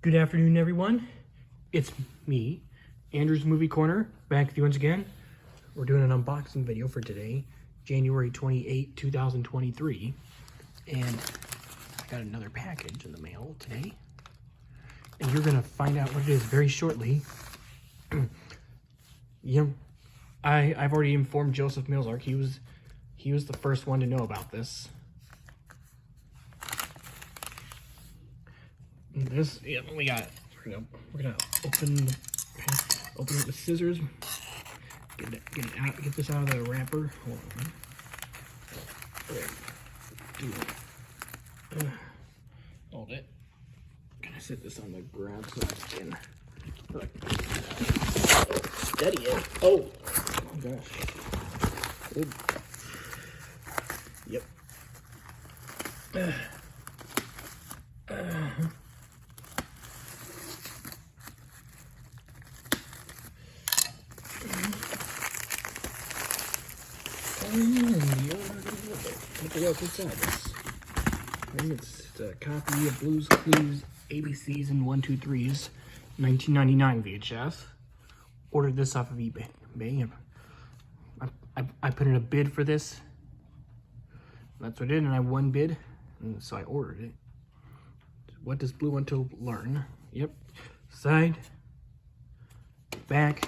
Good afternoon, everyone. It's me, Andrew's Movie Corner, back with you once again. We're doing an unboxing video for today, January 28, 2023. And I got another package in the mail today. And you're going to find out what it is very shortly. I've already informed Joseph Milzark. He was the first one to know about this. This, yeah, we got. We're gonna open it with scissors. Get it out. Get this out of the wrapper. Hold on. Hold it. Gonna set this on the ground so I can steady it. Oh gosh. Ooh. Yep. Look what's inside this. I think it's a copy of Blue's Clues ABCs and 1, 2, 3s, 1999 VHS. Ordered this off of eBay. I put in a bid for this. That's what I did, and I won bid, and so I ordered it. What does Blue want to learn? Yep. Side, back.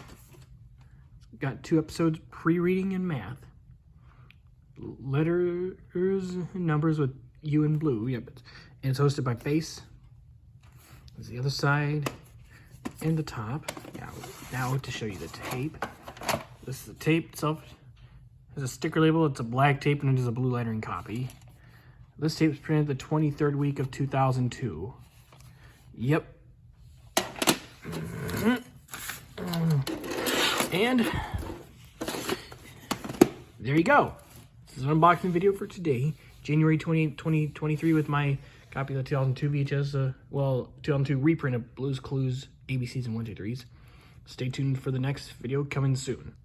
Got 2 episodes, pre-reading and math. Letters and numbers with U and Blue. Yep. And it's hosted by Face. There's the other side and the top. Now to show you the tape. This is the tape itself. There's a sticker label. It's a black tape and it is a blue lettering copy. This tape was printed the 23rd week of 2002. Yep. And there you go. This is an unboxing video for today, January 28, 2023, with my copy of the 2002 VHS, 2002 reprint of Blue's Clues ABCs and 1, 2, 3s. Stay tuned for the next video coming soon.